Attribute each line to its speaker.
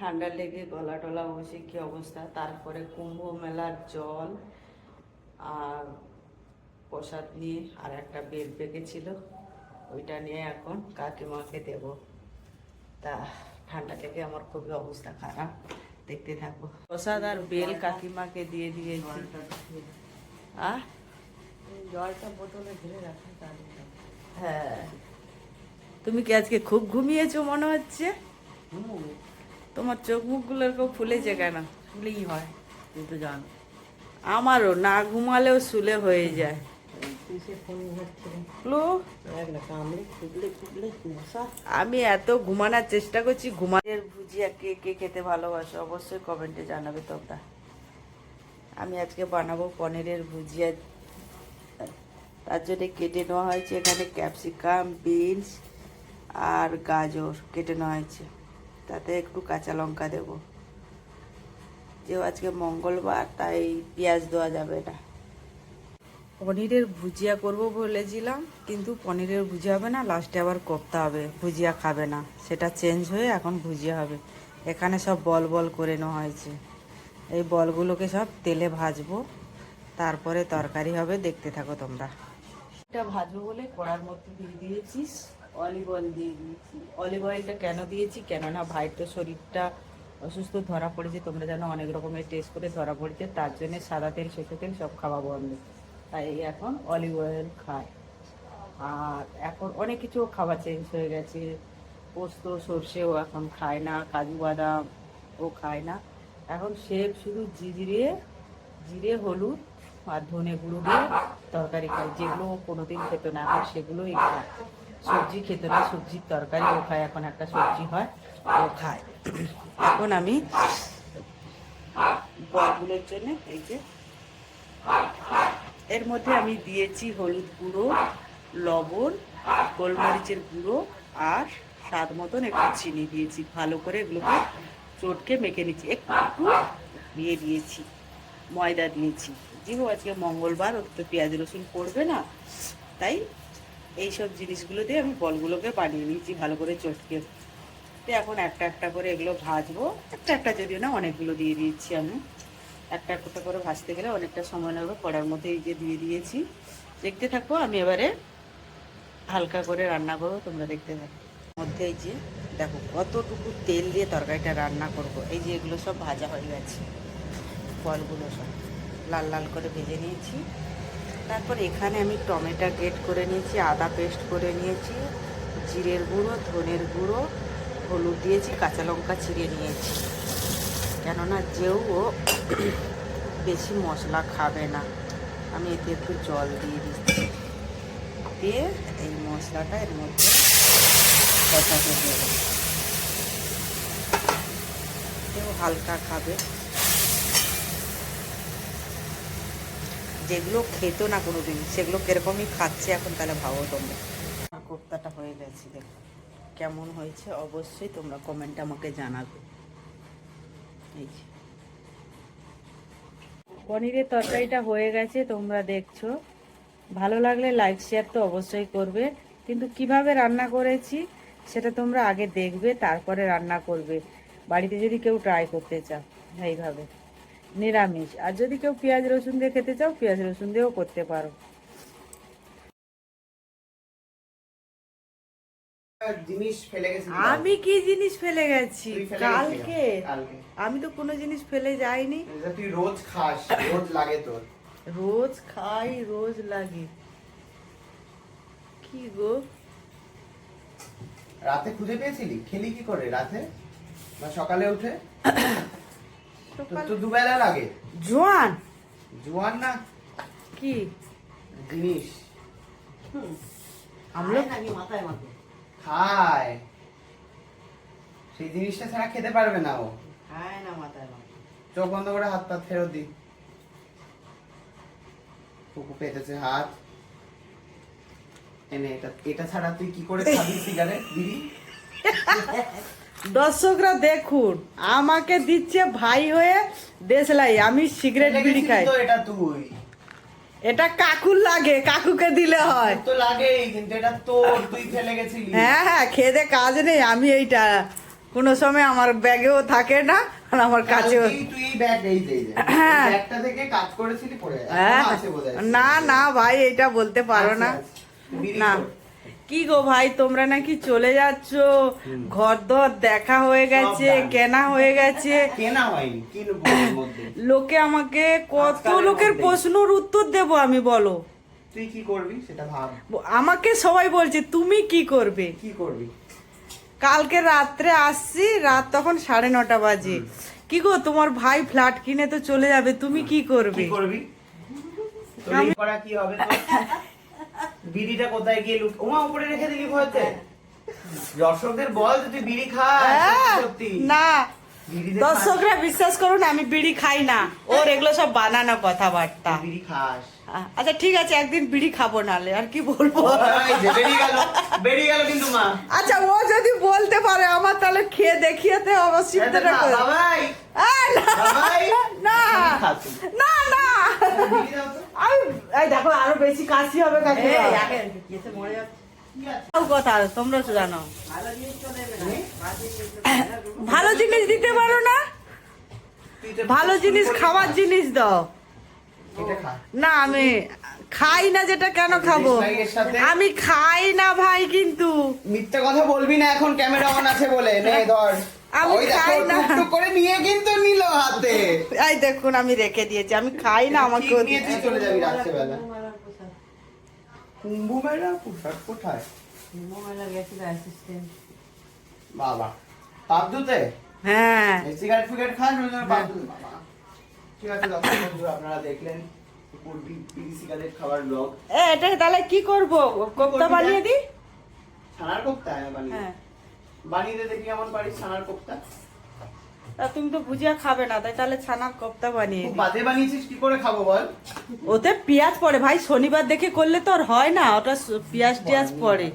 Speaker 1: ঠান্ডা লেগে গলা টলা বসে কি অবস্থা। তারপরে কুম্ভ মেলার জল আর প্রসাদ নিয়ে আর একটা বেল পেকেছিল, ওইটা নিয়ে এখন কাকিমাকে দেব। তা ঠান্ডা লেগে আমার খুবই অবস্থা খারাপ, দেখতে থাকবো। প্রসাদ আর বেল কাকিমাকে দিয়ে দিয়েছি। জলটা বোতলে ঢেলে রাখা। হ্যাঁ, তুমি কি আজকে খুব ঘুমিয়েছো মনে হচ্ছে? তোমার চোখ মুখগুলো এরকম ফুলেছে কেন?
Speaker 2: শুলেই হয়, তুই তো জানো।
Speaker 1: আমারও না ঘুমালেও শুলে হয়ে যায়। আমি এত ঘুমানোর চেষ্টা করছি, ঘুমানোর ভুজিয়া কে কে খেতে ভালোবাসো অবশ্যই কমেন্টে জানাবে তোমরা। আমি আজকে বানাবো পনিরের ভুজিয়া। তার জন্য কেটে নেওয়া হয়েছে এখানে ক্যাপসিকাম, বিনস আর গাজর কেটে নেওয়া হয়েছে, তাতে একটু কাঁচা লঙ্কা দেবো। যেহেতু আজকে মঙ্গলবার তাই পেঁয়াজ দেওয়া যাবে না। পনিরের ভুজিয়া করব বলেছিলাম, কিন্তু পনিরের ভুজিয়া হবে না, লাস্টে আবার কোপ্তা হবে। ভুজিয়া খাবে না, সেটা চেঞ্জ হয়ে এখন ভুজিয়া হবে। এখানে সব বল বল করে নেওয়া হয়েছে, এই বলগুলোকে সব তেলে ভাজবো, তারপরে তরকারি হবে। দেখতে থাকো তোমরা। এটা ভাজবো বলে কড়ার মধ্যে দিয়ে দিয়েছিস অলিভ অয়েল দিয়ে দিয়েছি। অলিভ অয়েলটা কেন দিয়েছি, কেননা ভাইয়ের তো শরীরটা অসুস্থ ধরা পড়েছে, তোমরা জানো অনেক রকমের টেস্ট করে ধরা পড়েছে, তার জন্য সাদা তেল সরষের তেল সব খাওয়া বন্ধ, তাই এখন অলিভ অয়েল খায়। আর এখন অনেক কিছু খাবার চেঞ্জ হয়ে গেছে, পোস্ত সর্ষেও এখন খায় না, কাজু বাদাম ও খায় না, এখন সে শুধু জিরে হলুদ আর ধনে গুঁড়ো দিয়ে তরকারি খায়, যেগুলো ও কোনোদিন খেত না এখন সেগুলোই খায়। সবজি খেত না, সবজির তরকারি ও খায়, এখন একটা সবজি হয় ও খায়। এখন আমি বলগুলোর জন্য এই যে এর মধ্যে আমি দিয়েছি হলুদ গুঁড়ো, লবণ, গোলমরিচের গুঁড়ো আর স্বাদ মতন একটু চিনি দিয়েছি। ভালো করে এগুলোকে চটকে মেখে নিচ্ছি। একটু দিয়েছি ময়দা দিয়েছি, যেহেতু আজকে মঙ্গলবার, ওর তো পেঁয়াজ রসুন পড়বে না, তাই এইসব জিনিসগুলো দিয়ে আমি বলগুলোকে বানিয়ে নিয়েছি ভালো করে চটকে। তো এখন একটা একটা করে এগুলো ভাজবো, একটা একটা যদিও না, অনেকগুলো দিয়ে দিয়েছি আমি। একটা একটা করে ভাজতে গেলে অনেকটা সময় লাগবে। কড়ার মধ্যে এই যে দিয়ে দিয়েছি, দেখতে থাকো। আমি এবারে হালকা করে রান্না করবো, তোমরা দেখতে থাকো। মধ্যে এই যে দেখো কতটুকু তেল দিয়ে তরকারিটা রান্না করব। এই যে এগুলো সব ভাজা হয়ে গেছে, ফলগুলো সব লাল লাল করে ভেজে নিয়েছি। তারপর এখানে আমি টমেটো গ্রেট করে নিয়েছি, আদা পেস্ট করে নিয়েছি, জিরের গুঁড়ো, ধনের গুঁড়ো, হলুদ দিয়েছি, কাঁচা লঙ্কা চিড়ে নিয়েছি, কেননা যেও ও বেশি মশলা খাবে না। আমি এতে একটু জল দিয়ে দিচ্ছি, দিয়ে এই মশলাটা এর মধ্যে কষাতে দেবো। কেউ হালকা খাবে, যেগুলো খেত না কোনোদিন সেগুলো কিরকমই খাচ্ছে এখন, তাহলে ভাবো তোমরা। কোপ্তাটা হয়ে গেছে, দেখো কেমন হয়েছে অবশ্যই তোমরা কমেন্টে আমাকে জানাবে। এই যে পনিরের তরকারিটা হয়ে গেছে, তোমরা দেখছো। ভালো লাগলে লাইক শেয়ার তো অবশ্যই করবে, কিন্তু কিভাবে রান্না করেছি সেটা তোমরা আগে দেখবে, তারপরে রান্না করবে। বাড়িতে যদি কেউ ট্রাই করতে চাও এইভাবে নিরামিষ, আর যদি কেউ পেঁয়াজ রসুন দিয়ে খেতে চাও পেঁয়াজ রসুন দিয়েও করতে পারো।
Speaker 3: জিনিস ফেলে গেছি।
Speaker 1: আমি কি জিনিস ফেলে গেছি? কালকে আমি তো কোনো জিনিস ফেলে যাইনি।
Speaker 3: তুই রোজ খাস, রোজ লাগে তোর।
Speaker 1: রোজ খাই, রোজ লাগে। কি গো,
Speaker 3: রাতে খুঁজে পেয়েছিলি? খেলি কি করে রাতে না সকালে উঠে? তো দুবেলা লাগে।
Speaker 1: জোয়ান
Speaker 3: জোয়ান না
Speaker 1: কি
Speaker 3: জিনিস
Speaker 1: আমরা
Speaker 2: মাথায় মাথায়
Speaker 3: খায়, সেই জিনিসটা ছাড়া খেতে পারবে না ও।
Speaker 2: খায় না মাথায় মাথায়।
Speaker 3: চোখ বন্ধ করে হাত পা ফেরত দি। কুকু পেতেছে হাত এনে। এটা ছাড়া তুই কি করে খাবি সিগারেট বিড়ি?
Speaker 1: দর্শকরা দেখুন, আমাকে দিচ্ছে ভাই হয়ে দেশলাই, আমি সিগারেট বিড়ি খাই।
Speaker 3: তো এটা তুই,
Speaker 1: এটা কাকুর লাগে, কাকুকে দিলে হয়।
Speaker 3: তো লাগেই, কিন্তু এটা তোর, তুই ফেলে গেছিলি।
Speaker 1: হ্যাঁ হ্যাঁ, খেয়ে দে কাজ নেই, আমি এইটা কোনো সময় আমার ব্যাগেও থাকে না আর আমার কাছেও
Speaker 3: কালকেই তুই এই ব্যাগ এই যে
Speaker 1: হ্যাঁ।
Speaker 3: ব্যাগটা থেকে কাজ করেছিলি পড়ে
Speaker 1: হ্যাঁ।
Speaker 3: আছে বোধহয়
Speaker 1: না না ভাই এটা বলতে পারো না
Speaker 3: বিড়ি
Speaker 1: না
Speaker 3: খোর।
Speaker 1: কি গো ভাই তোমরা নাকি চলে যাচ্ছ, ঘর দর দেখা হয়ে গেছে,
Speaker 3: সব done।
Speaker 1: কেনা হয়ে গেছে,
Speaker 3: কেনা হয়নি কিনবো এর মধ্যে
Speaker 1: লোকে আমাকে কত
Speaker 3: আজকালের
Speaker 1: লোকের
Speaker 3: মধ্যেই।
Speaker 1: প্রশ্নের উত্তর দেব আমি বলো?
Speaker 3: তুই কি করবি সেটা ভাব
Speaker 1: আমাকে সবাই বলছে তুমি কি করবে।
Speaker 3: কি করবি
Speaker 1: কালকে রাত্রে আসছি, রাত তখন 9:30 বাজে। কি গো তোমার ভাই ফ্ল্যাট কিনে তো চলে যাবে, তুমি কি করবে?
Speaker 3: কি করবি তোর এই করা কি হবে তোর? বিড়িটা কোথায় গিয়ে লুক ওমা উপরে রেখে দিলি ভয়তে দর্শকদের বল যে তুই বিড়ি খাস
Speaker 1: হ্যাঁ,
Speaker 3: সত্যি
Speaker 1: না
Speaker 3: বিড়িতে খাস?
Speaker 1: দর্শকরা বিশ্বাস করুন আমি বিড়ি খাই না, ওর এগুলো সব বানানো কথাবার্তা।
Speaker 3: তুই বিড়ি খাস
Speaker 1: আচ্ছা ঠিক আছে, একদিন বিড়ি খাবো নালে আর কি বলবো।
Speaker 3: এই যে বেরিয়ে গেল কিন্তু মা
Speaker 1: আচ্ছা ও যদি বলতে পারে আমার তাহলে খেয়ে দেখিয়েতে অবশ্যই
Speaker 3: এই দেখ না, বাবাই বাবাই
Speaker 1: না
Speaker 3: বিড়ি খাস তুই।
Speaker 1: না না
Speaker 3: বিড়ি দাও তো।
Speaker 1: আমি এই দেখো আরো বেশি কাশি হবে
Speaker 2: এই
Speaker 1: কাকিমা।
Speaker 2: একে কেসে মরে যাচ্ছে।
Speaker 3: কি আছে?
Speaker 1: তাও কথা তোমরা তো জানো
Speaker 2: ভালো জিনিস তো নেবে না। বাজে জিনিস তো নেবে না।
Speaker 1: ভালো জিনিস দিতে পারো না,
Speaker 3: তুই তো
Speaker 1: ভালো জিনিস
Speaker 3: শুরু
Speaker 1: খাবার
Speaker 3: করবি।
Speaker 1: জিনিস দাও।
Speaker 3: এটা খা
Speaker 1: না আমি খাই না, যেটা কেন খাবো?
Speaker 3: ভাই এর সাথে?
Speaker 1: আমি খাই না ভাই, কিন্তু
Speaker 3: মিথ্যে কথা বলবি না, এখন ক্যামেরা অন আছে বলে নে ধর
Speaker 1: আমি
Speaker 3: ওই দেখো
Speaker 1: খাই না।
Speaker 3: টুকটুক করে নিয়ে কিন্তু নিল হাতে
Speaker 1: এই দেখুন আমি রেখে দিয়েছি, আমি খাই না, আমাকে
Speaker 3: ঠিক নিয়ে তুই চলে যাবি রাত্রেবেলা
Speaker 2: মোবাইলের পোশাক।
Speaker 3: কুম্ভ মেলা পোশাক কোথায়
Speaker 2: মোবাইলে গেছিল অ্যাসিস্ট্যান্ট।
Speaker 3: বাবা পাবদুতে
Speaker 1: হ্যাঁ
Speaker 3: সিগারেট ফিগারেট খান ওই জন্য পাবদুতে বাবা ঠিক আছে দর্শক বন্ধু আপনারা দেখলেন পূর্বী বিড়ি সিগারেট খাবার ব্লগ
Speaker 1: এটা তাহলে কি করব, কোপ্তা
Speaker 3: করবি
Speaker 1: বানিয়ে
Speaker 3: দেখ?
Speaker 1: দিই?
Speaker 3: ছানার কোপ্তা বানিয়ে
Speaker 1: হ্যাঁ
Speaker 3: বানিয়ে দে দেখি কেমন পারিস ছানার কোপ্তা
Speaker 1: তা তুমি তো ভুজিয়া খাবে না, তাই তাহলে ছানার কোপ্তা বানিয়ে
Speaker 3: খুব
Speaker 1: দিই।
Speaker 3: বাজে বানিয়েছিস কি করে খাবো বল
Speaker 1: ওতে পেঁয়াজ পড়ে ভাই, শনিবার দেখে করলে তো আর হয় না, ওটা পেঁয়াজ টিয়াজ পড়ে।